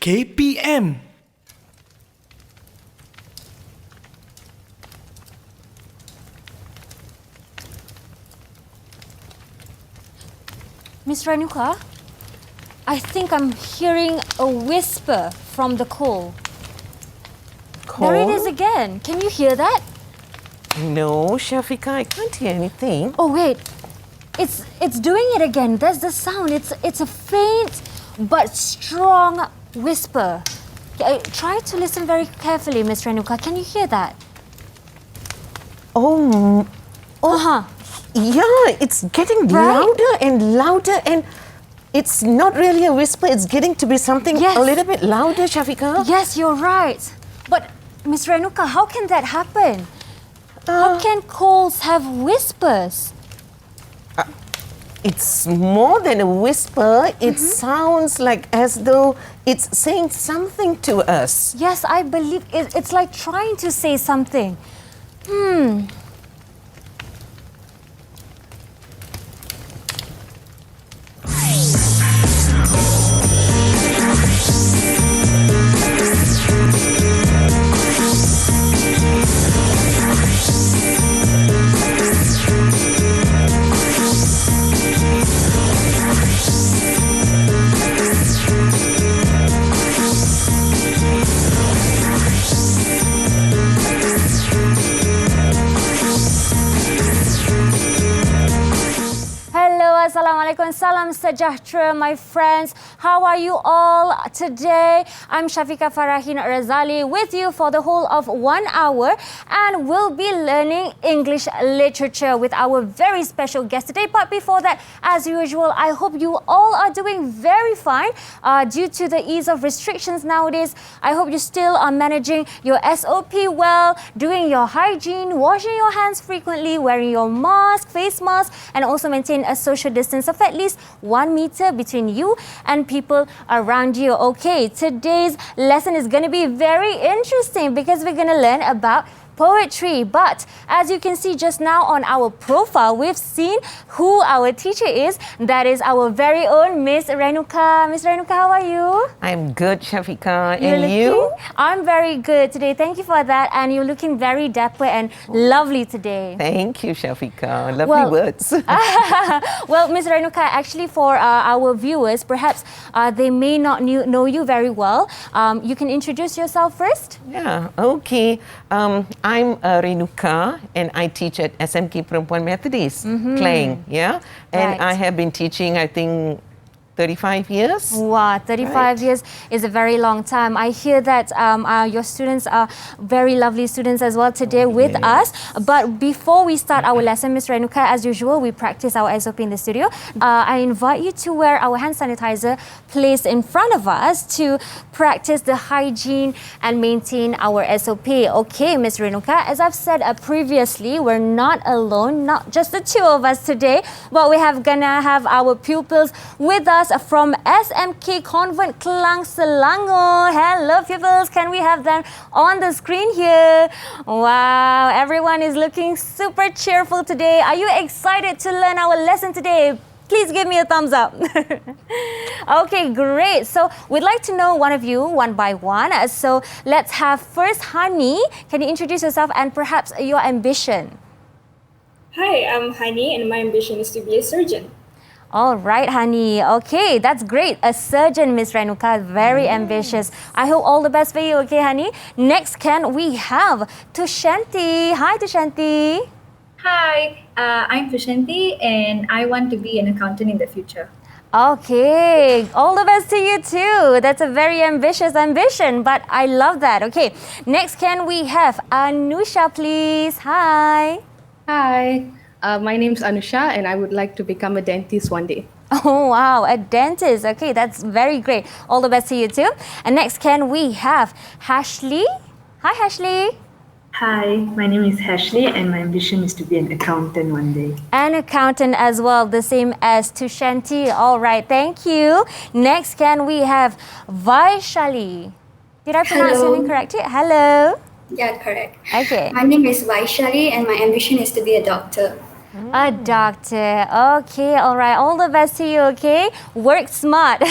KPM. Miss Renuka, I think I'm hearing a whisper from the coal. There it is again. Can you hear that? No, Shafika, I can't hear anything. Oh wait, it's doing it again. There's the sound. It's a faint but strong whisper. Try to listen very carefully, Miss Renuka. Can you hear that? Yeah, it's getting louder and louder, and it's not really a whisper. It's getting to be something a little bit louder, Shafika. Yes, you're right. But Miss Renuka, how can that happen? How can coals have whispers? It's more than a whisper. It sounds like as though it's saying something to us. Yes, I believe it's like trying to say something. Assalamualaikum, salam sejahtera, my friends. How are you all today? I'm Shafika Farahin Razali with you for the whole of 1 hour, and we'll be learning English literature with our very special guest today. But before that, as usual, I hope you all are doing very fine due to the ease of restrictions nowadays. I hope you still are managing your SOP well, doing your hygiene, washing your hands frequently, wearing your mask, face mask, and also maintain a social distance of at least 1 meter between you and people around you. Okay, today's lesson is going to be very interesting because we're going to learn about poetry. But as you can see just now on our profile, we've seen who our teacher is. That is our very own Miss Renuka. Miss Renuka, how are you? I'm good, Shafika. And you? I'm very good today. Thank you for that. And you're looking very dapper and lovely today. Thank you, Shafika. Lovely words. Well, Miss Renuka, actually for our viewers, perhaps they may not know you very well. You can introduce yourself first? Yeah, okay. I'm Renuka, and I teach at SMK Perempuan Methodist, Klang, yeah? And I have been teaching, I think, 35 years. Wow, 35 years is a very long time. I hear that your students are very lovely students as well today with us. But before we start our lesson, Ms. Renuka, as usual, we practice our SOP in the studio. I invite you to wear our hand sanitizer placed in front of us to practice the hygiene and maintain our SOP. Okay, Ms. Renuka, as I've said previously, we're not alone, not just the two of us today, but we have gonna have our pupils with us from SMK Convent Kelang, Selangor. Hello pupils, can we have them on the screen here? Wow, everyone is looking super cheerful today. Are you excited to learn our lesson today? Please give me a thumbs up. Okay, great. So we'd like to know one of you, one by one. So let's have first Hani. Can you introduce yourself and perhaps your ambition? Hi, I'm Hani and my ambition is to be a surgeon. All right, Hani. Okay, that's great. A surgeon, Miss Renuka. Very ambitious. I hope all the best for you, okay, Hani? Next, can we have Tushanti. Hi, Tushanti. Hi, I'm Vishanathan and I want to be an accountant in the future. Okay, all the best to you too. That's a very ambitious ambition, but I love that. Okay, next, can we have Anusha, please? Hi. Hi, my name's Anusha and I would like to become a dentist one day. Oh, wow, a dentist. Okay, that's very great. All the best to you too. And next, can we have Hashley? Hi, Hashley. Hi, my name is Ashley and my ambition is to be an accountant one day. An accountant as well, the same as Tushanti. All right, thank you. Next, can we have Vaishali? Did I pronounce your name correctly? Hello. Yeah, correct. Okay. My name is Vaishali and my ambition is to be a doctor. A doctor. Okay, all right. All the best to you, okay? Work smart.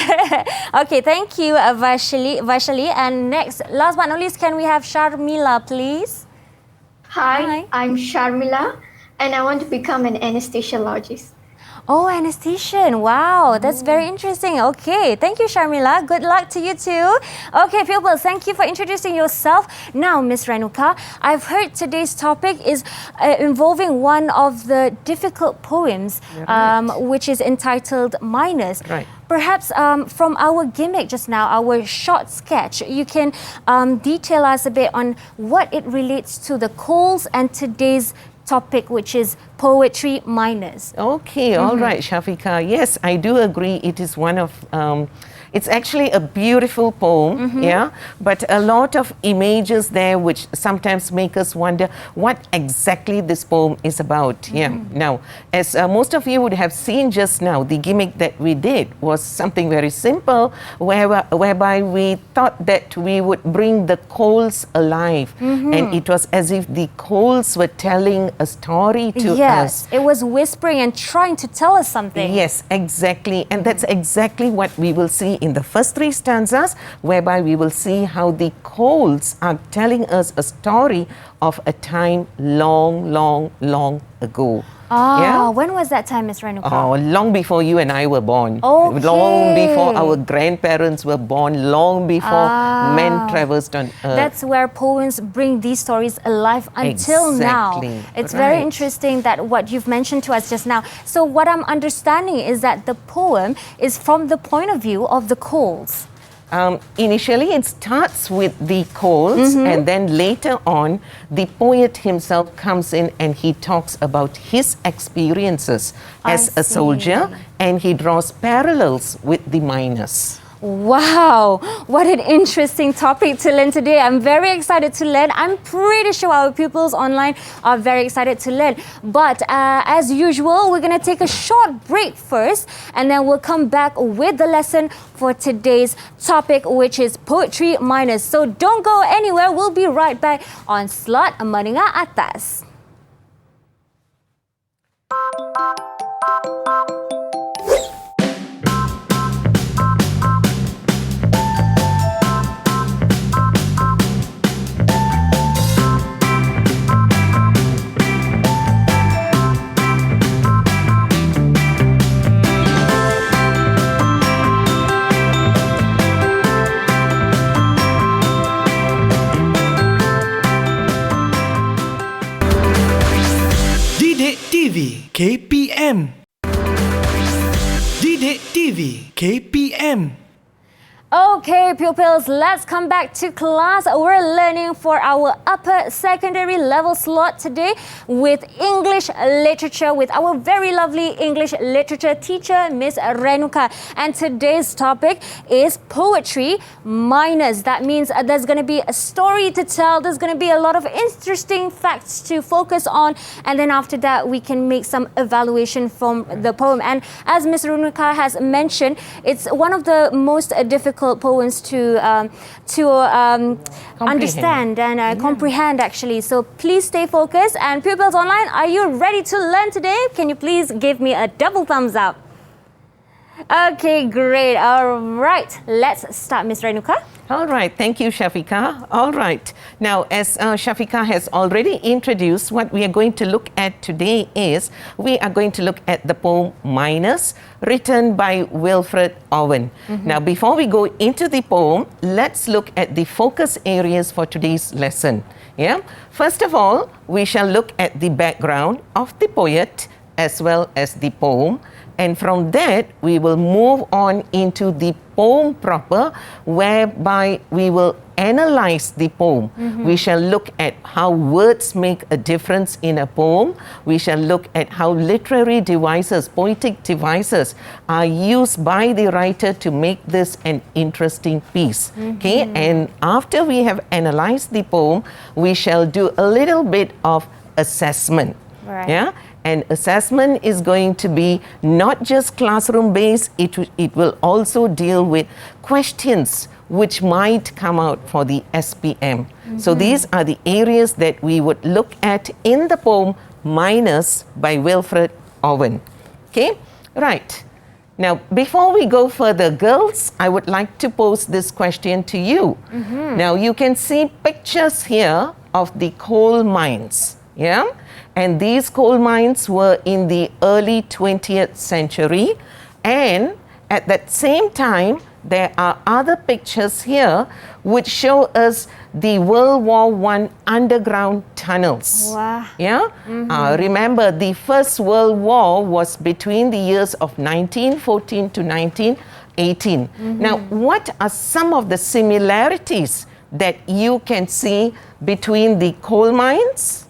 Okay, thank you, Vaishali. And next, last but not least, can we have Sharmila, please? Hi, I'm Sharmila, and I want to become an anesthesiologist. Oh, anesthesian. Wow, that's very interesting. Okay, thank you, Sharmila. Good luck to you too. Okay, pupils, thank you for introducing yourself. Now, Miss Renuka, I've heard today's topic is involving one of the difficult poems, which is entitled Minors. Right. Perhaps from our gimmick just now, our short sketch, you can detail us a bit on what it relates to the calls and today's topic, which is poetry minors. Okay, all right, Shafika. Yes, I do agree. It is one of, it's actually a beautiful poem, yeah, but a lot of images there which sometimes make us wonder what exactly this poem is about. Yeah. Now, as most of you would have seen just now, the gimmick that we did was something very simple, whereby we thought that we would bring the coals alive, and it was as if the coals were telling a story to us. It was whispering and trying to tell us something. Yes, exactly. And that's exactly what we will see in the first three stanzas, whereby we will see how the coals are telling us a story of a time long, long, long ago. When was that time, Miss Renuka? Oh, long before you and I were born. Okay. Long before our grandparents were born. Long before men traversed on earth. That's where poems bring these stories alive until now. It's very interesting that what you've mentioned to us just now. So what I'm understanding is that the poem is from the point of view of the coals. Initially, it starts with the coals, and then later on, the poet himself comes in and he talks about his experiences as a soldier, and he draws parallels with the miners. Wow, what an interesting topic to learn today. I'm very excited to learn. I'm pretty sure our pupils online are very excited to learn. But as usual, we're going to take a short break first, and then we'll come back with the lesson for today's topic, which is poetry minors. So don't go anywhere. We'll be right back on Slot Menengah Atas. TV KPM. Didik TV KPM. Okay, pupils, let's come back to class. We're learning for our upper secondary level slot today with English literature with our very lovely English literature teacher, Miss Renuka. And today's topic is poetry minors. That means there's going to be a story to tell. There's going to be a lot of interesting facts to focus on. And then after that, we can make some evaluation from the poem. And as Miss Renuka has mentioned, it's one of the most difficult poems to understand and comprehend, actually. So please stay focused. And pupils online, are you ready to learn today? Can you please give me a double thumbs up? Okay, great. All right, let's start, Miss Renuka. All right, thank you, Shafika. All right. Now, as Shafika has already introduced, what we are going to look at today is we are going to look at the poem Minors, written by Wilfred Owen. Now, before we go into the poem, let's look at the focus areas for today's lesson. Yeah. First of all, we shall look at the background of the poet as well as the poem. And from that, we will move on into the poem proper, whereby we will analyze the poem. We shall look at how words make a difference in a poem. We shall look at how literary devices, poetic devices, are used by the writer to make this an interesting piece. Okay, and after we have analyzed the poem, we shall do a little bit of assessment. Right. Yeah. And assessment is going to be not just classroom based, it will also deal with questions which might come out for the SPM. So these are the areas that we would look at in the poem minus by Wilfred Owen. Okay, right. Now, before we go further, girls, I would like to pose this question to you. Now, you can see pictures here of the coal mines, yeah? And these coal mines were in the early 20th century. And at that same time, there are other pictures here which show us the World War I underground tunnels. Wow. Yeah? Remember, the First World War was between the years of 1914 to 1918. Now, what are some of the similarities that you can see between the coal mines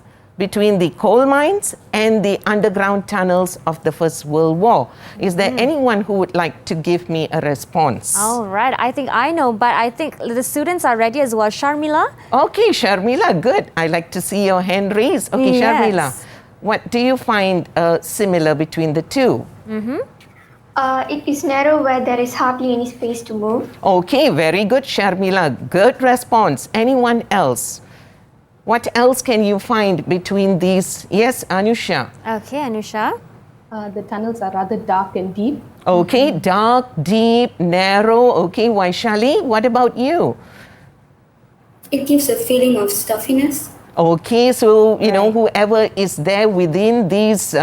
and the underground tunnels of the First World War? Is there anyone who would like to give me a response? All right, I think I know, but I think the students are ready as well. Sharmila? Okay, Sharmila, good. I like to see your hand raised. Okay, Yes. Sharmila, what do you find similar between the two? It is narrow where there is hardly any space to move. Okay, very good, Sharmila. Good response. Anyone else? What else can you find between these? Yes, Anusha. Okay, Anusha. The tunnels are rather dark and deep. Okay, dark, deep, narrow. Okay, Vaishali, what about you? It gives a feeling of stuffiness. Okay, so, you know, whoever is there within these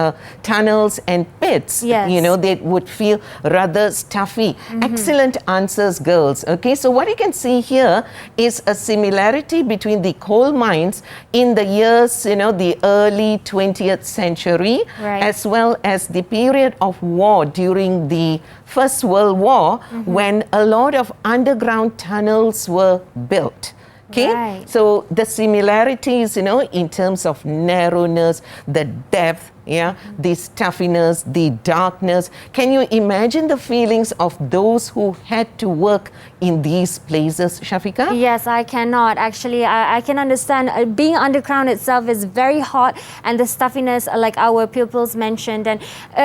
tunnels and pits, Yes. you know, they would feel rather stuffy. Excellent answers, girls. Okay, so what you can see here is a similarity between the coal mines in the years, you know, the early 20th century, Right. as well as the period of war during the First World War, when a lot of underground tunnels were built. Okay, Right. so the similarities, you know, in terms of narrowness, the depth, yeah, the stuffiness, the darkness. Can you imagine the feelings of those who had to work in these places, Shafika? Yes, I cannot. Actually, I can understand. Being underground itself is very hot, and the stuffiness, like our pupils mentioned, and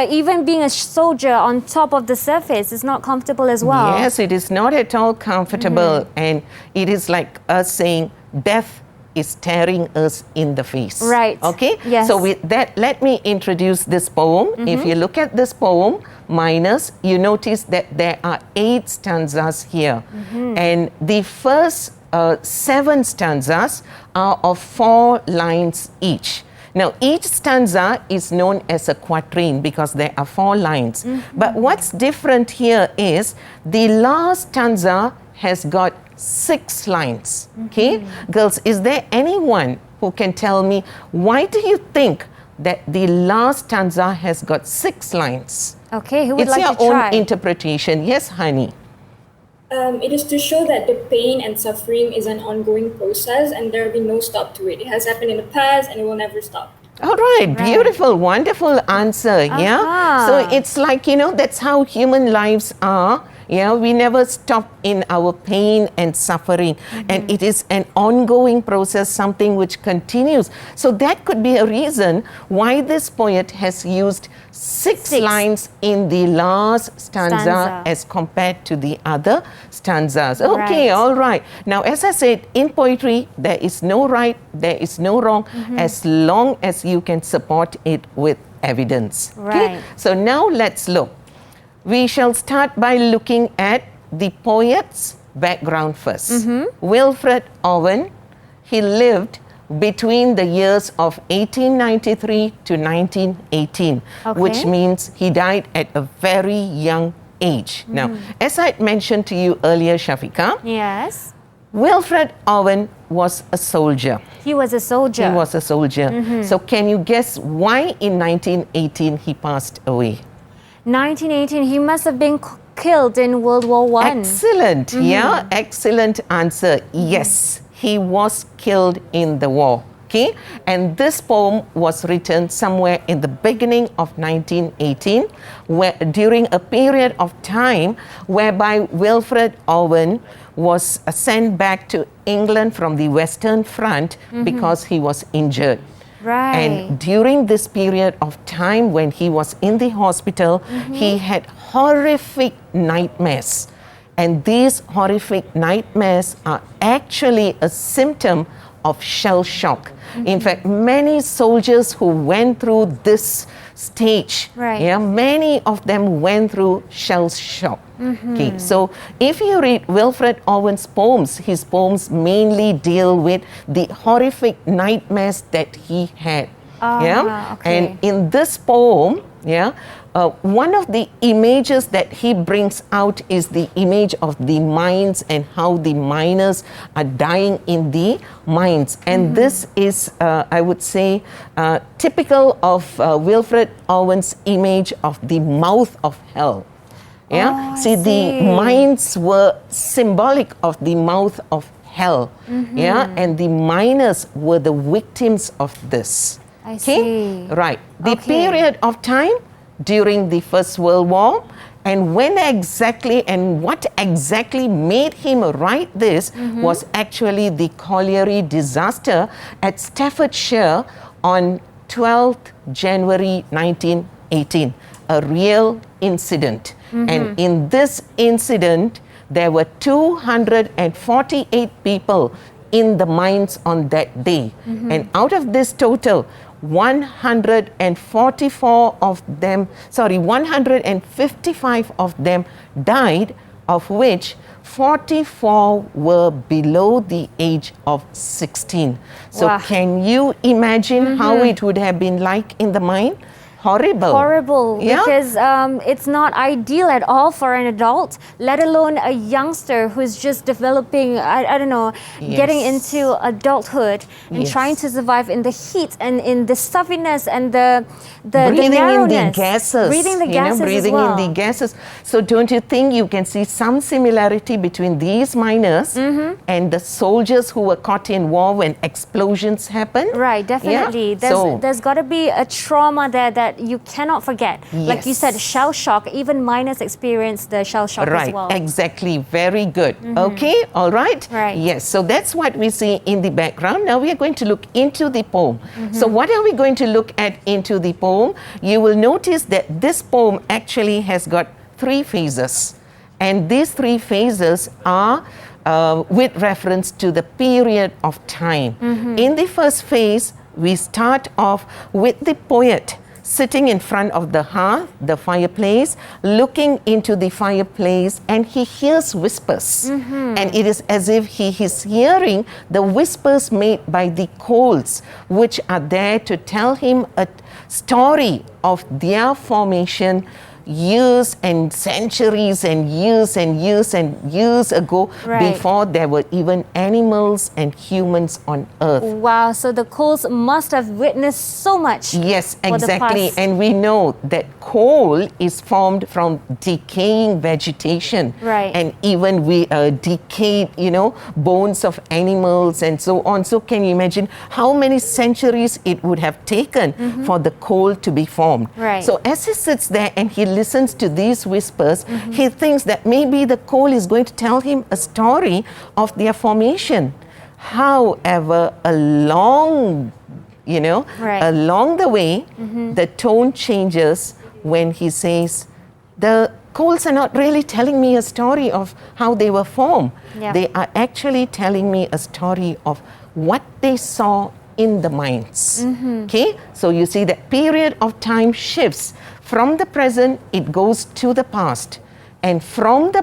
even being a soldier on top of the surface is not comfortable as well. Yes, it is not at all comfortable, and it is like us saying death is staring us in the face. Right. Okay? Yes. So with that, let me introduce this poem. If you look at this poem, minus, you notice that there are 8 stanzas here. And the first 7 stanzas are of 4 lines each. Now, each stanza is known as a quatrain because there are 4 lines. But what's different here is the last stanza has got 6 lines. Okay, girls, is there anyone who can tell me why do you think that the last stanza has got 6 lines? Okay, who would It's like your to own try? interpretation. Yes, honey. It is to show that the pain and suffering is an ongoing process and there will be no stop to it. It has happened in the past and it will never stop. All right, beautiful, wonderful answer. Yeah. Uh-huh. So it's like, you know, that's how human lives are. Yeah, we never stop in our pain and suffering, and it is an ongoing process, something which continues. So that could be a reason why this poet has used 6 lines in the last stanza as compared to the other stanzas. Okay, Right. all right. Now, as I said, in poetry, there is no right, there is no wrong, as long as you can support it with evidence. Okay? Right. So now let's look. We shall start by looking at the poet's background first. Wilfred Owen, he lived between the years of 1893 to 1918, which means he died at a very young age. Now, as I mentioned to you earlier, Shafika, Yes. Wilfred Owen was a soldier. He was a soldier. He was a soldier. So can you guess why in 1918 he passed away? 1918, he must have been killed in World War I. Excellent. Yeah, excellent answer. Yes, he was killed in the war. Okay, and this poem was written somewhere in the beginning of 1918, where during a period of time whereby Wilfred Owen was sent back to England from the Western Front because he was injured. Right. And during this period of time when he was in the hospital, he had horrific nightmares. And these horrific nightmares are actually a symptom of shell shock. In fact, many soldiers who went through this stage, Right. yeah, many of them went through shell shock. Okay, so if you read Wilfred Owen's poems, his poems mainly deal with the horrific nightmares that he had. Yeah, okay. and in this poem, yeah, one of the images that he brings out is the image of the mines and how the miners are dying in the mines. And this is, I would say, typical of Wilfred Owen's image of the mouth of hell. Yeah, see, the mines were symbolic of the mouth of hell. Yeah, and the miners were the victims of this. I see. Right. The Okay. period of time during the First World War, and when exactly and what exactly made him write this was actually the colliery disaster at Staffordshire on 12th January 1918, a real incident. And in this incident, there were 248 people in the mines on that day. And out of this total, 155 of them died, of which 44 were below the age of 16. So Wow. can you imagine how it would have been like in the mine? Horrible. Horrible, Yeah? because it's not ideal at all for an adult, let alone a youngster who's just developing, I don't know, getting Yes. into adulthood and Yes. trying to survive in the heat and in the stuffiness and the breathing in the narrowness. gases. Breathing the you know, gases breathing as well. in the gases. So don't you think you can see some similarity between these miners and the soldiers who were caught in war when explosions happened? Right, definitely. So, There's got to be a trauma there that you cannot forget. Like you said, Yes. shell shock. Even minors experience the shell shock right, as well. exactly. Very good. Okay, all right. Right. Yes, so that's what we see in the background. Now we are going to look into the poem. So what are we going to look at into the poem? You will notice that this poem actually has got 3 phases. And these 3 phases are with reference to the period of time. In the first phase, we start off with the poet sitting in front of the hearth, the fireplace, looking into the fireplace, and he hears whispers. And it is as if he is hearing the whispers made by the coals, which are there to tell him a story of their formation years and centuries and years and years and years ago, Right. before there were even animals and humans on earth. Wow, so the coals must have witnessed so much. Yes, for the exactly. past. And we know that coal is formed from decaying vegetation. Right. And even we decayed, bones of animals and so on. So can you imagine how many centuries it would have taken for the coal to be formed? Right. So as he sits there and he listens to these whispers, he thinks that maybe the coal is going to tell him a story of their formation. However, along the way, the tone changes when he says, the coals are not really telling me a story of how they were formed. Yeah. They are actually telling me a story of what they saw in the mines. Okay, so you see that period of time shifts from the present, it goes to the past, and from the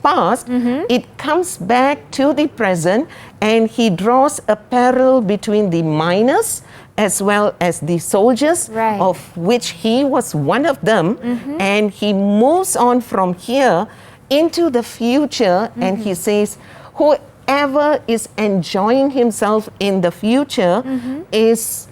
past, it comes back to the present, and he draws a parallel between the miners as well as the soldiers, Right. of which he was one of them, and he moves on from here into the future, and he says, whoever is enjoying himself in the future is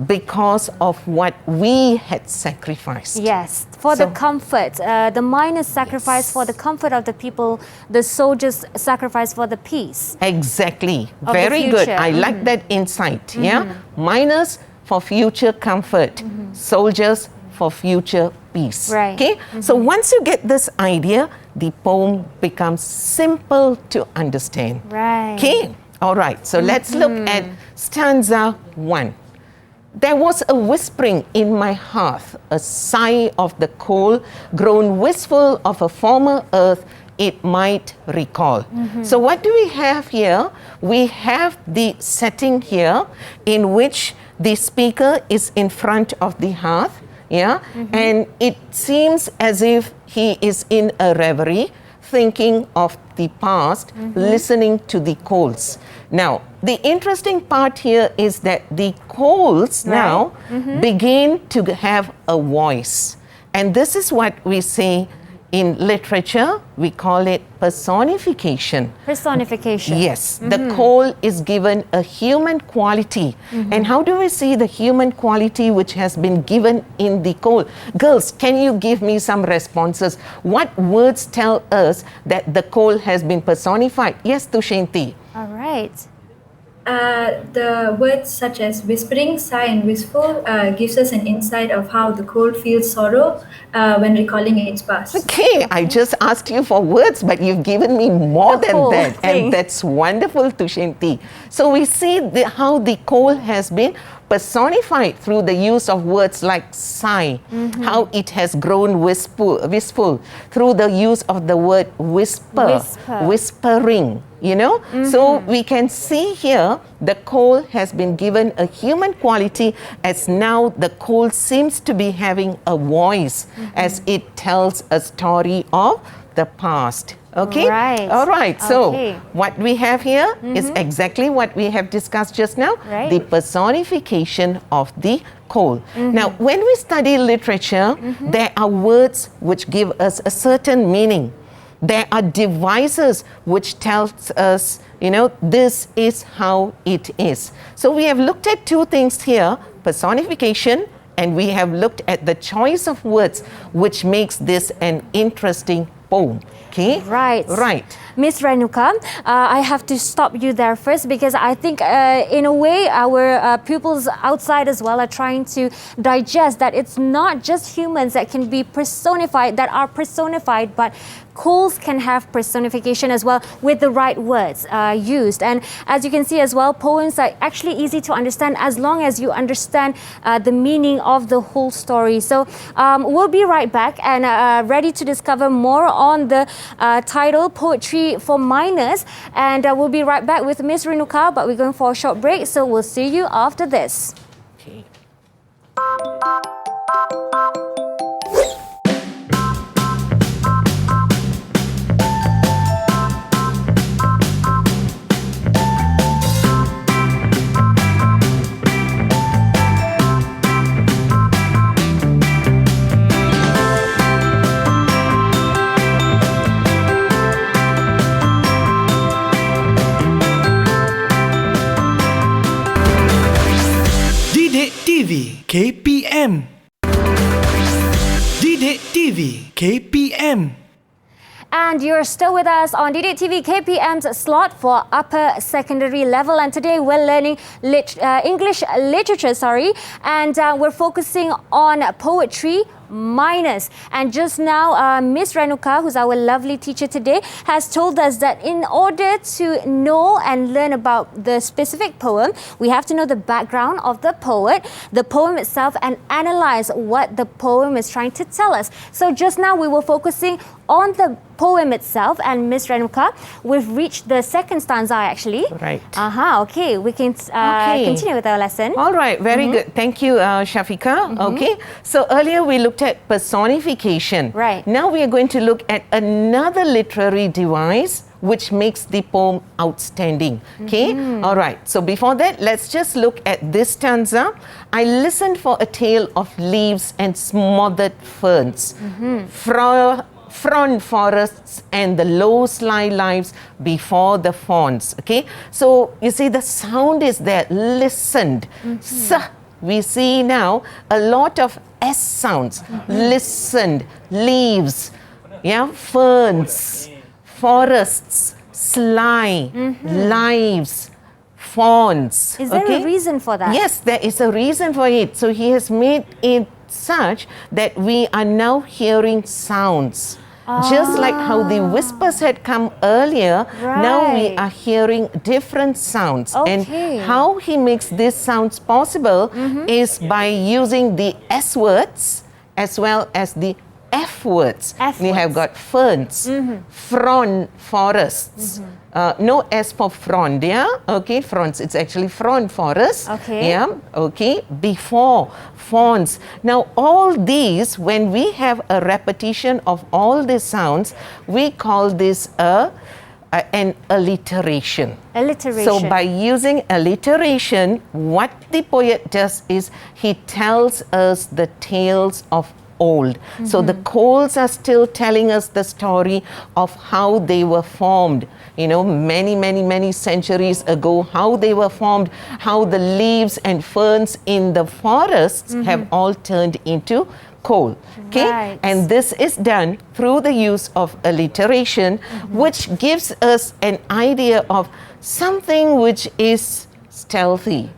because of what we had sacrificed. Yes, for the So- comfort. The miners sacrifice for the comfort of the people. The soldiers sacrifice for the peace. Exactly. Of the Very good. future. I like that insight. Yeah. Miners for future comfort, soldiers for future peace. Right. Okay. So once you get this idea, the poem becomes simple to understand. Right. Okay. All right. So let's look at stanza 1. There was a whispering in my hearth, a sigh of the coal, grown wistful of a former earth it might recall. So what do we have here? We have the setting here in which the speaker is in front of the hearth, and it seems as if he is in a reverie, thinking of the past, listening to the coals. Now, the interesting part here is that the coals now begin to have a voice. And this is what we say in literature, we call it personification. Personification. Yes, the coal is given a human quality. And how do we see the human quality which has been given in the coal? Girls, can you give me some responses? What words tell us that the coal has been personified? Yes, Tushanti. All right. The words such as whispering, sigh, and wistful gives us an insight of how the coal feels sorrow when recalling its past. Okay, I just asked you for words, but you've given me more The than whole that. thing. And that's wonderful, Tushanti. So we see how the coal has been personified through the use of words like sigh, how it has grown wistful through the use of the word whisper, whispering. So we can see here the coal has been given a human quality, as now the coal seems to be having a voice as it tells a story of the past. Okay? Right. All right. So Okay. what we have here is exactly what we have discussed just now, Right. the personification of the coal. Now, when we study literature, there are words which give us a certain meaning. There are devices which tells us, this is how it is. So we have looked at two things here, personification, and we have looked at the choice of words which makes this an interesting poem. Okay? Right. Right. Miss Renuka, I have to stop you there first because I think in a way our pupils outside as well are trying to digest that it's not just humans that can be personified, that are personified, but coals can have personification as well with the right words used. And as you can see as well, poems are actually easy to understand as long as you understand the meaning of the whole story. So we'll be right back and ready to discover more on the title Poetry for Minors, and we'll be right back with Miss Renuka, but we're going for a short break, so we'll see you after this. Okay. Didik TV KPM. Didik TV KPM. And you're still with us on Didik TV KPM's slot for upper secondary level, and today we're learning English literature, and we're focusing on poetry minors. And just now, Miss Renuka, who's our lovely teacher today, has told us that in order to know and learn about the specific poem, we have to know the background of the poet, the poem itself, and analyze what the poem is trying to tell us. So just now we were focusing on the poem itself, and Miss Renuka, we've reached the second stanza actually. Right. Okay, we can continue with our lesson. All right, very good. Thank you, Shafika. Okay, so earlier we looked at personification. Right. Now we are going to look at another literary device which makes the poem outstanding. Okay, all right. So before that, let's just look at this stanza. I listened for a tale of leaves and smothered ferns, frond forests and the low sly lives before the fawns. Okay, so you see the sound is there, listened. We see now a lot of S sounds, listened, leaves, ferns, forests, sly, lives, fawns. Is there a reason for that? Yes, there is a reason for it. So he has made it such that we are now hearing sounds. Just like how the whispers had come earlier, now we are hearing different sounds. And how he makes these sounds possible is by using the S words as well as the F words. F We have words. got ferns, frond, forests. No S for frond, yeah? Okay, fronds. It's actually frond, forest. Okay. Yeah, okay. Before, fawns. Now, all these, when we have a repetition of all these sounds, we call this an alliteration. Alliteration. So by using alliteration, what the poet does is he tells us the tales of old. So the coals are still telling us the story of how they were formed, many centuries ago, how they were formed, how the leaves and ferns in the forests have all turned into coal. Okay, Right. and this is done through the use of alliteration, which gives us an idea of something which is stealthy.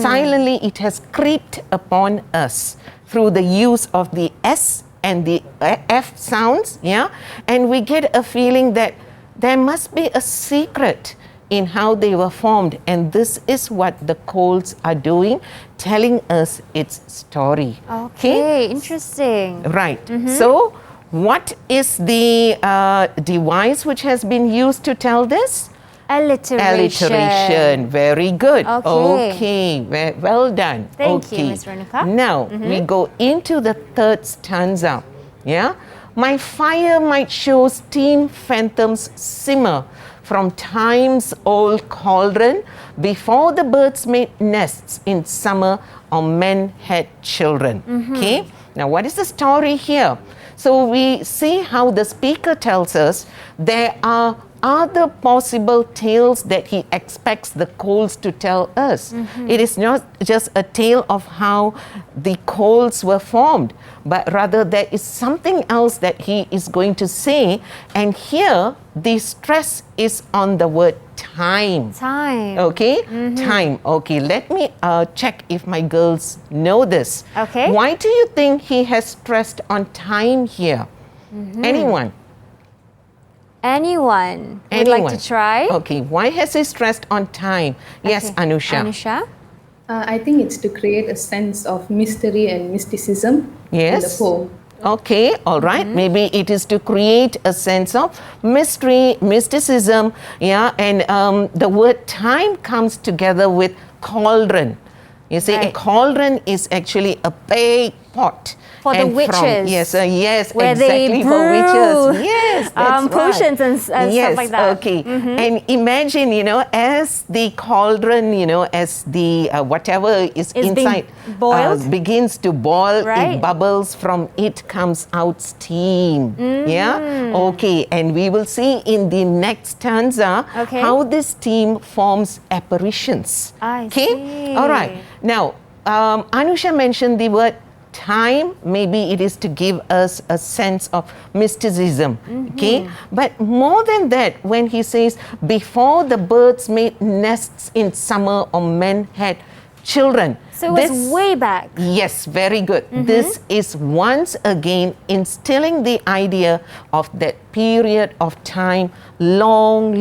Silently, it has creeped upon us through the use of the S and the F sounds, yeah, and we get a feeling that there must be a secret in how they were formed, and this is what the coals are doing, telling us its story. Okay, interesting. Right. So, what is the device which has been used to tell this? Alliteration. Alliteration. Very good. Okay. Well done. Thank you, Okay. Ms. Renuka. Now, we go into the third stanza. Yeah. My fire might show steam phantoms simmer from time's old cauldron before the birds made nests in summer or men had children. Okay. Now, what is the story here? So we see how the speaker tells us there are other possible tales that he expects the coals to tell us. It is not just a tale of how the coals were formed, but rather there is something else that he is going to say. And here the stress is on the word time. Time. Okay, time. Okay, let me check if my girls know this. Okay. Why do you think he has stressed on time here? Anyone? Anyone would like to try? Okay, why has he stressed on time? Yes, Okay. Anusha. Anusha? I think it's to create a sense of mystery and mysticism in the Yes. poem. Okay, all right. Maybe it is to create a sense of mystery, mysticism, yeah, and the word time comes together with cauldron. You see, a Right. cauldron is actually a big pot. For the And witches. Yes, Where they exactly, for brew, witches. Yes, that's potions right. and Yes, stuff like that. okay. And imagine, as the cauldron, as the whatever is Is being inside boiled? begins to boil, Right. it bubbles, from it comes out steam. Yeah, okay. And we will see in the next stanza Okay. how this steam forms apparitions. I Okay, see. all right. Now, Anusha mentioned the word time. Maybe it is to give us a sense of mysticism. Okay, but more than that, when he says before the birds made nests in summer or men had children. So it was way back. Yes, very good. This is once again instilling the idea of that period of time long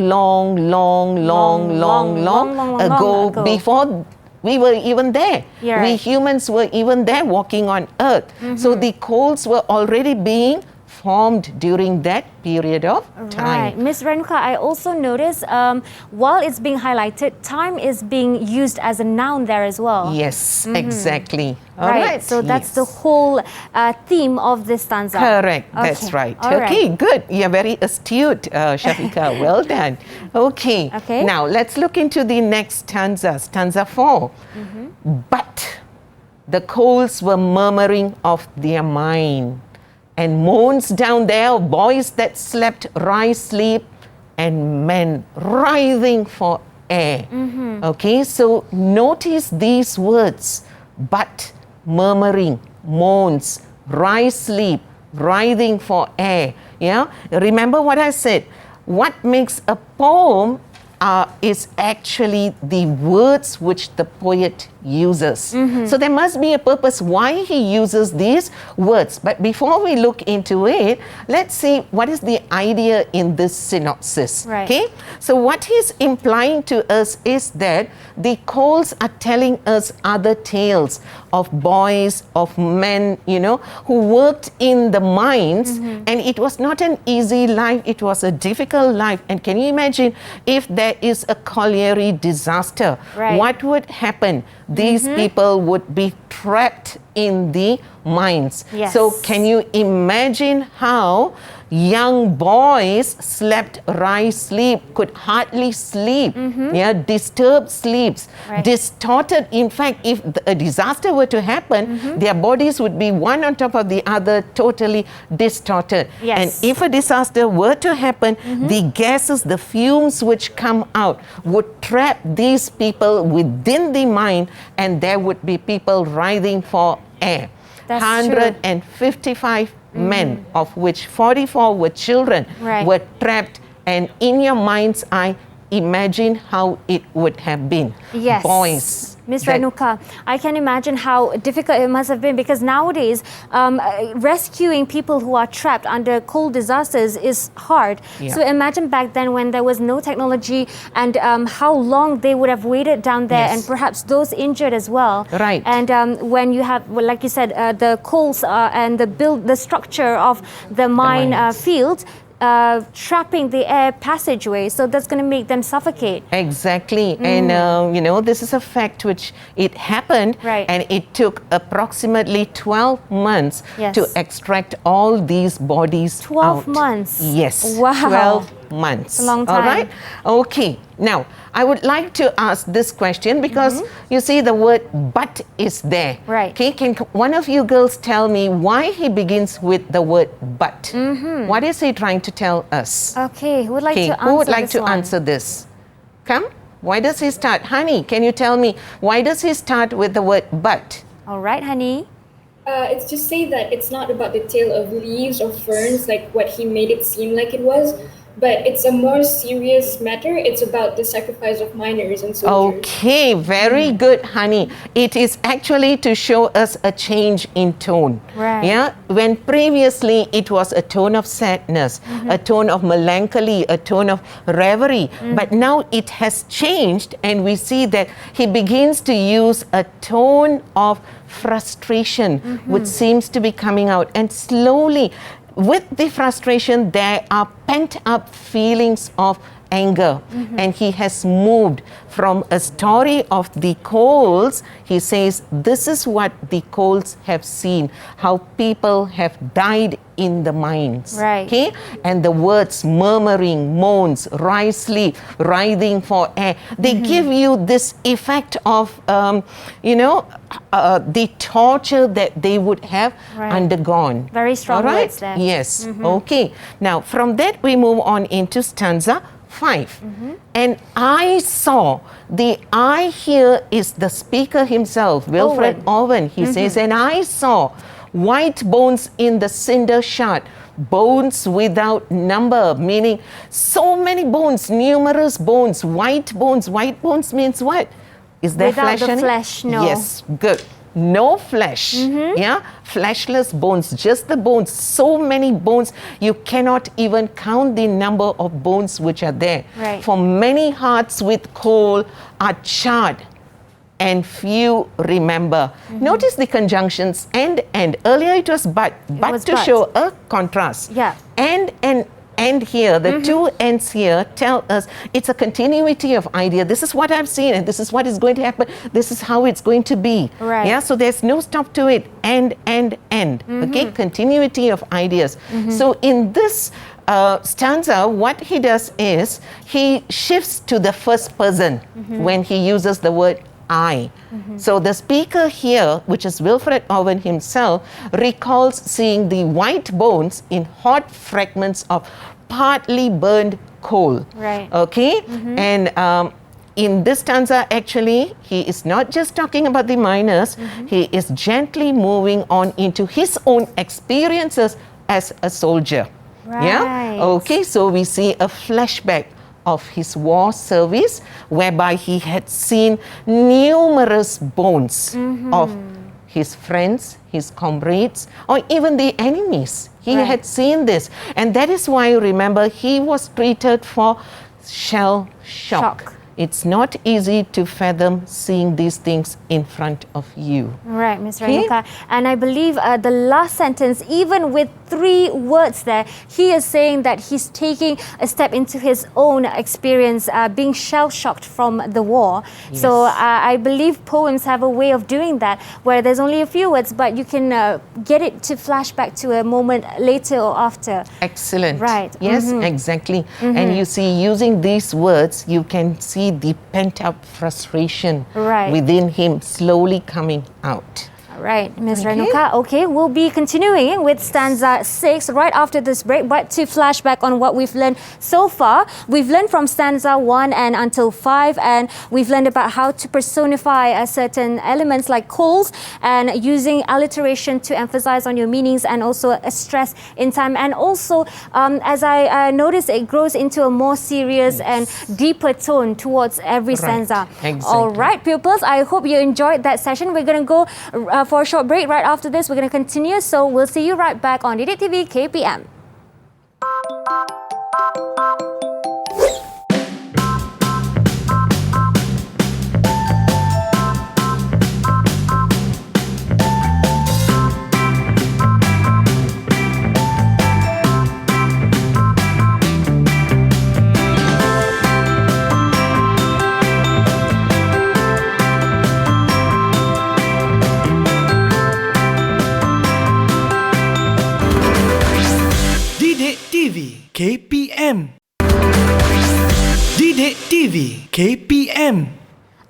ago, before we were even there. Yeah, We right. humans were even there walking on earth. So the coals were already being formed during that period of Right. time. Miss Renuka, I also noticed while it's being highlighted, time is being used as a noun there as well. Yes, exactly. All Right. So that's the whole theme of this stanza. Correct, that's Okay. right. All Okay, good. You're very astute, Shafika. Well done. Okay. Okay. Now let's look into the next stanza, stanza 4. But the coals were murmuring of their mind, and moans down there of boys that slept rise sleep, and men writhing for air. Okay, so notice these words: but, murmuring, moans, rise sleep, writhing for air. Yeah, remember what I said. What makes a poem is actually the words which the poet uses. So there must be a purpose why he uses these words. But before we look into it, let's see what is the idea in this synopsis. Right. Okay? So what he's implying to us is that the coals are telling us other tales of boys, of men, who worked in the mines, and it was not an easy life, it was a difficult life. And can you imagine if there is a colliery disaster, what would happen? These people would be trapped in the mines. Yes. So can you imagine how young boys slept right sleep, could hardly sleep, disturbed sleeps, distorted. In fact, if a disaster were to happen, their bodies would be one on top of the other, totally distorted. Yes. And if a disaster were to happen, the gases, the fumes which come out would trap these people within the mine, and there would be people writhing for air. That's 155 men, of which 44 were children, were trapped. And in your mind's eye, imagine how it would have been. Yes. Boys. Miss Renuka, I can imagine how difficult it must have been, because nowadays rescuing people who are trapped under coal disasters is hard. Yeah. So imagine back then when there was no technology, and how long they would have waited down there, and perhaps those injured as well. Right. And when you have, well, like you said, the coals and the structure of the mine field, trapping the air passageway, so that's going to make them suffocate. Exactly. And this is a fact which it happened, and it took approximately 12 months to extract all these bodies 12 out. months? Yes. Wow. 12 months. It's a long time. All right. Okay. Now, I would like to ask this question, because you see the word but is there. Right. Okay. Can one of you girls tell me why he begins with the word but? What is he trying to tell us? Okay, who would like to answer Who would like this to one? answer this? Come. Why does he start? Honey, can you tell me why does he start with the word but? All right, honey. It's just say that it's not about the tale of leaves or ferns like what he made it seem like it was, but it's a more serious matter. It's about the sacrifice of miners and soldiers. Okay, very good, honey. It is actually to show us a change in tone. Right. Yeah, when previously it was a tone of sadness, a tone of melancholy, a tone of reverie, but now it has changed, and we see that he begins to use a tone of frustration, which seems to be coming out, and slowly, with the frustration, there are pent-up feelings of anger, and he has moved from a story of the coals. He says, this is what the coals have seen, how people have died in the mines. Right. Okay, and the words murmuring, moans, rise, sleep, writhing for air, they give you this effect of the torture that they would have undergone. Very strong All right? words there. Yes. Okay. Now from that we move on into stanza 5. And I saw, the I here is the speaker himself, Wilfred Owen. He says, and I saw white bones in the cinder shard, bones without number, meaning so many bones, numerous bones, white bones. White bones means what? Is there Without flesh the in it? flesh, no. Yes, good. No flesh, yeah, fleshless bones, just the bones. So many bones, you cannot even count the number of bones which are there. Right. For many hearts with coal are charred, and few remember. Notice the conjunctions and. Earlier it was but was to but. show a contrast. Yeah. And here, the two ends here tell us it's a continuity of idea. This is what I've seen, and this is what is going to happen. This is how it's going to be. Right. Yeah, so there's no stop to it. And. Okay, continuity of ideas. So in this stanza, what he does is he shifts to the first person when he uses the word I. So the speaker here, which is Wilfred Owen himself, recalls seeing the white bones in hot fragments of partly burned coal. Right. Okay? And in this stanza, actually, he is not just talking about the miners, he is gently moving on into his own experiences as a soldier. Right. Yeah? Okay, so we see a flashback of his war service, whereby he had seen numerous bones of his friends, his comrades, or even the enemies. He had seen this. And that is why, remember, he was treated for shell shock. It's not easy to fathom seeing these things in front of you. Right, Ms. Renuka. And I believe the last sentence, even with 3 words there, he is saying that he's taking a step into his own experience, being shell-shocked from the war. Yes. So I believe poems have a way of doing that, where there's only a few words, but you can get it to flash back to a moment later or after. Excellent. Right. Yes, exactly. And you see, using these words, you can see the pent-up frustration within him slowly coming out. Right, Ms. Renuka. Okay, we'll be continuing with stanza 6 right after this break. But to flash back on what we've learned so far, we've learned from stanza 1 and until 5, and we've learned about how to personify certain elements like calls and using alliteration to emphasize on your meanings and also a stress in time. And also, as I noticed, it grows into a more serious and deeper tone towards every stanza. Exactly. All right, pupils, I hope you enjoyed that session. We're going to go for a short break. Right after this, we're going to continue. So we'll see you right back on Didik TV KPM. Didik TV KPM. Didik TV KPM.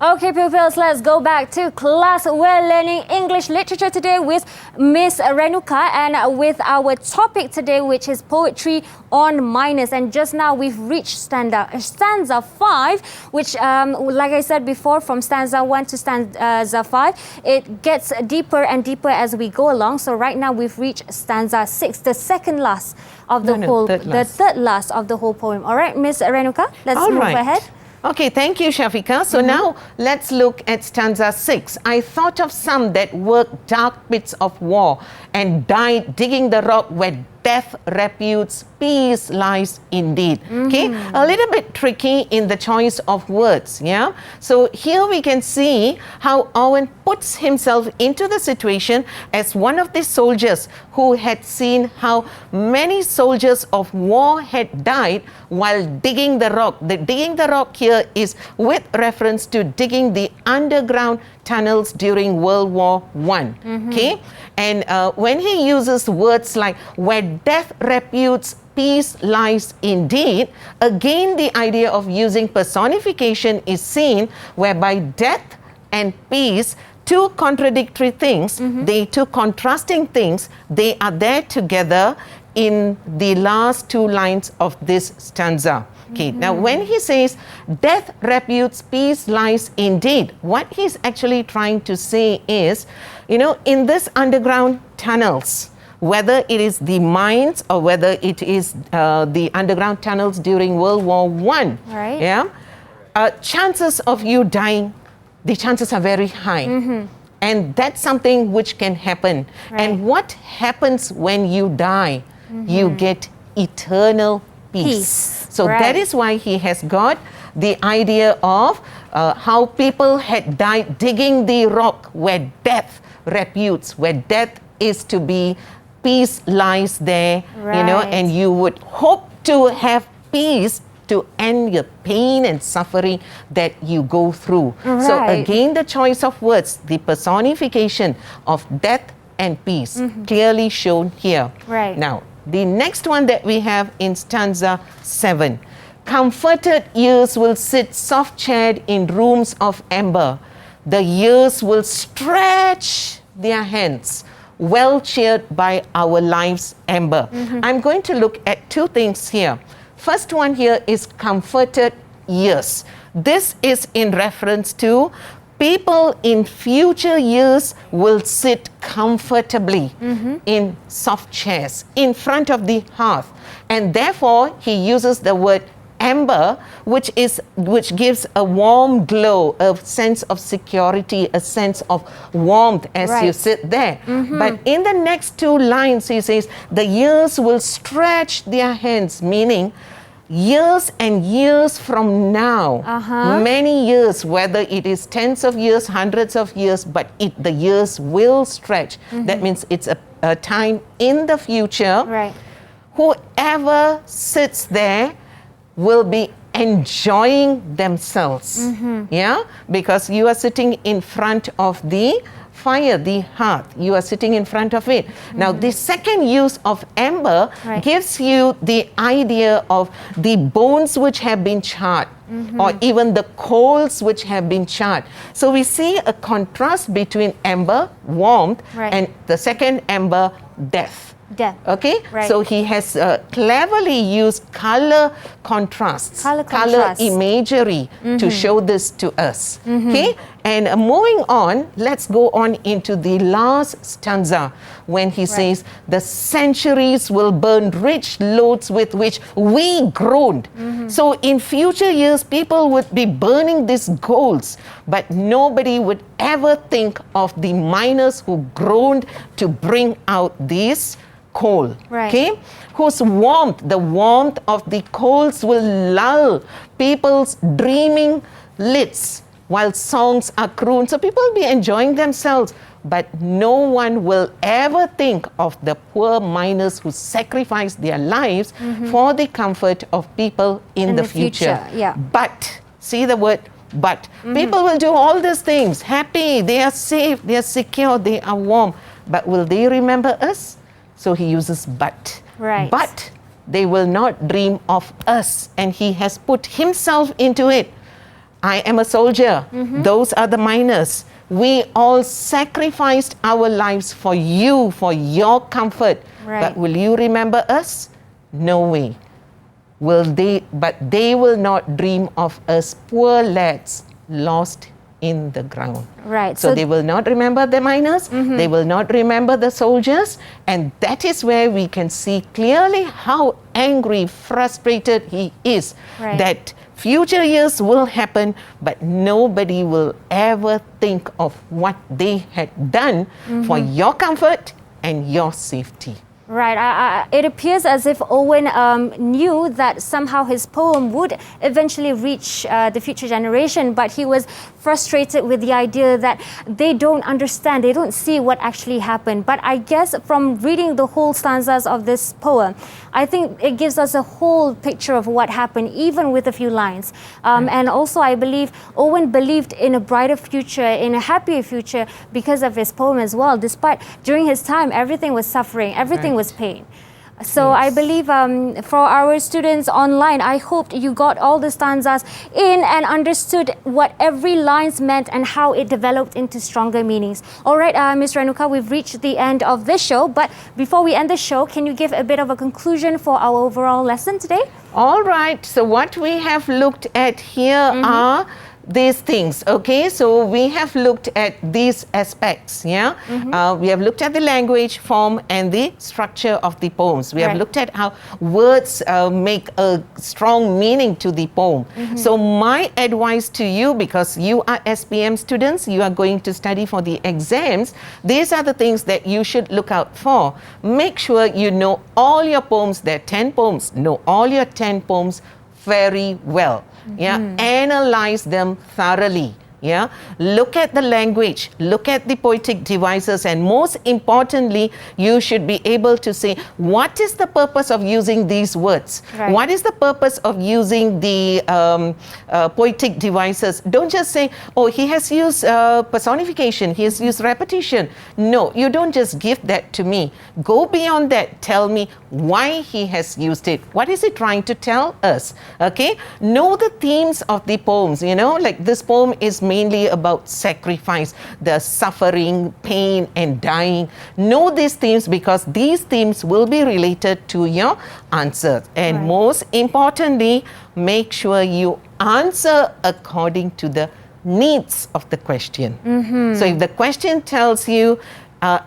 Okay, pupils, let's go back to class. We're learning English literature today with Miss Renuka and with our topic today, which is poetry on minors. And just now we've reached stanza 5, which, like I said before, from stanza 1 to stanza 5, it gets deeper and deeper as we go along. So right now we've reached stanza 6, the second last of the third last of the whole poem. All right, Miss Renuka, let's move ahead. Okay, thank you, Shafika. So now let's look at stanza 6. I thought of some that worked dark pits of war and died digging the rock where death reputes, peace lies indeed. Okay, a little bit tricky in the choice of words. Yeah, so here we can see how Owen puts himself into the situation as one of the soldiers who had seen how many soldiers of war had died while digging the rock. The digging the rock here is with reference to digging the underground tunnels during World War I. Okay, and when he uses words like where death reputes, peace lies indeed, again the idea of using personification is seen, whereby death and peace, two contradictory things, two contrasting things, they are there together in the last 2 lines of this stanza. Okay, now when he says death reputes, peace lies indeed, what he's actually trying to say is, you know, in this underground tunnels, whether it is the mines or whether it is the underground tunnels during World War I, yeah, chances of you dying, the chances are very high. And that's something which can happen. And what happens when you die? You get eternal peace. So that is why he has got the idea of how people had died digging the rock where death reputes, where death is to be, peace lies there, you know, and you would hope to have peace to end your pain and suffering that you go through. So again, the choice of words, the personification of death and peace, clearly shown here. Now, the next one that we have in stanza 7. Comforted ears will sit soft-chaired in rooms of amber. The years will stretch their hands, well cheered by our life's amber. I'm going to look at 2 things here. First one here is comforted years. This is in reference to people in future years will sit comfortably in soft chairs in front of the hearth. And therefore, he uses the word amber, which gives a warm glow, a sense of security, a sense of warmth as you sit there. But in the next 2 lines, he says, the years will stretch their hands, meaning years and years from now, many years, whether it is tens of years, hundreds of years, but the years will stretch. That means it's a time in the future. Right. Whoever sits there will be enjoying themselves. Yeah, because you are sitting in front of the fire, the hearth. You are sitting in front of it. Now, the second use of ember gives you the idea of the bones which have been charred, or even the coals which have been charred. So we see a contrast between ember, warmth, and the second ember, death. Okay, so he has cleverly used color contrasts, color imagery to show this to us. Okay, and moving on, let's go on into the last stanza when he says, the centuries will burn rich loads with which we groaned. So in future years, people would be burning these golds, but nobody would ever think of the miners who groaned to bring out these coal, okay, whose warmth, the warmth of the coals will lull people's dreaming lids while songs are crooned. So people will be enjoying themselves, but no one will ever think of the poor miners who sacrificed their lives for the comfort of people in the future. But, see the word but. People will do all these things, happy, they are safe, they are secure, they are warm, but will they remember us? So he uses but. But they will not dream of us. And he has put himself into it. I am a soldier. Those are the miners. We all sacrificed our lives for you, for your comfort. But will you remember us? No way. But they will not dream of us poor lads lost in the ground. So they will not remember the miners, they will not remember the soldiers, and that is where we can see clearly how angry, frustrated he is that future years will happen, but nobody will ever think of what they had done for your comfort and your safety. It appears as if Owen knew that somehow his poem would eventually reach the future generation, but he was frustrated with the idea that they don't understand, they don't see what actually happened. But I guess from reading the whole stanzas of this poem, I think it gives us a whole picture of what happened, even with a few lines. And also I believe Owen believed in a brighter future, in a happier future because of his poem as well. Despite during his time, everything was suffering, everything was pain. So I believe for our students online, I hoped you got all the stanzas in and understood what every lines meant and how it developed into stronger meanings. All right, Ms. Renuka, we've reached the end of this show, but before we end the show, can you give a bit of a conclusion for our overall lesson today? All right, so what we have looked at here are these things, okay? So we have looked at these aspects, yeah? We have looked at the language, form, and the structure of the poems. We have looked at how words make a strong meaning to the poem. So my advice to you, because you are SPM students, you are going to study for the exams, these are the things that you should look out for. Make sure you know all your poems, there are 10 poems, know all your 10 poems very well. Analyze them thoroughly. Look at the language, look at the poetic devices, and most importantly, you should be able to say, what is the purpose of using these words? What is the purpose of using the poetic devices? Don't just say, oh, he has used personification, he has used repetition. No, you don't just give that to me. Go beyond that. Tell me why he has used it. What is he trying to tell us? Okay? Know the themes of the poems, like this poem is mainly about sacrifice, the suffering, pain, and dying. Know these themes because these themes will be related to your answers. And most importantly, make sure you answer according to the needs of the question. So if the question tells you,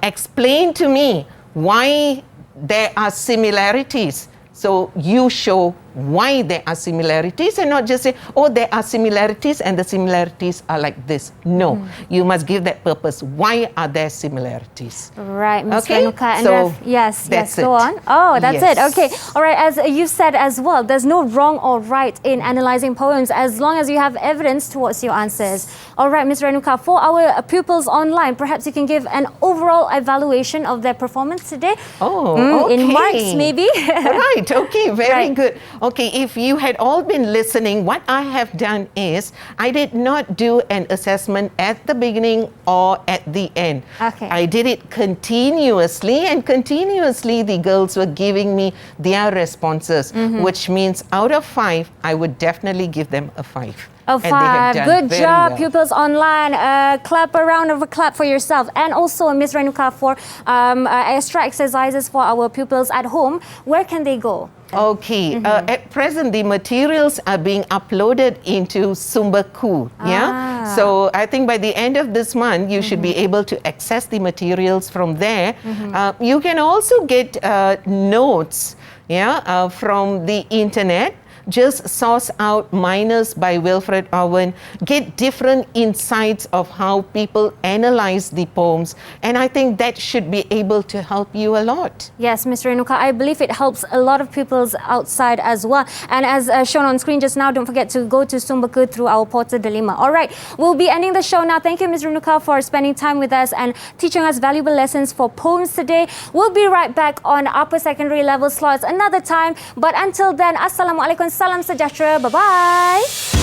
explain to me why there are similarities, so you show why there are similarities and not just say, oh, there are similarities and the similarities are like this. No, you must give that purpose. Why are there similarities? Right, Ms. Okay, Renuka. And so yes, that's go it. on. Oh, that's Yes. it. Okay. All right, as you said as well, there's no wrong or right in analyzing poems as long as you have evidence towards your answers. All right, Ms. Renuka, for our pupils online, perhaps you can give an overall evaluation of their performance today. Oh, okay. In marks, maybe. Right, okay, very Right. good. Okay, if you had all been listening, what I have done is I did not do an assessment at the beginning or at the end. Okay. I did it continuously, and continuously the girls were giving me their responses, which means out of 5, I would definitely give them a 5. A And they have 5. done Good very job, well. pupils online. Clap, a round of a clap for yourself. And also, Ms. Renuka, for extra exercises for our pupils at home, where can they go? Okay, at present the materials are being uploaded into Sumberku. Yeah, so I think by the end of this month you should be able to access the materials from there. You can also get notes, from the internet. Just source out Minors by Wilfred Owen, get different insights of how people analyze the poems, and I think that should be able to help you a lot. Yes, Ms. Renuka, I believe it helps a lot of pupils outside as well. And as shown on screen just now, don't forget to go to Sumberku through our Portal Delima. All right, we'll be ending the show now. Thank you, Ms. Renuka, for spending time with us and teaching us valuable lessons for poems today. We'll be right back on upper secondary level slots another time. But until then, Assalamualaikum, salam sejahtera, bye-bye.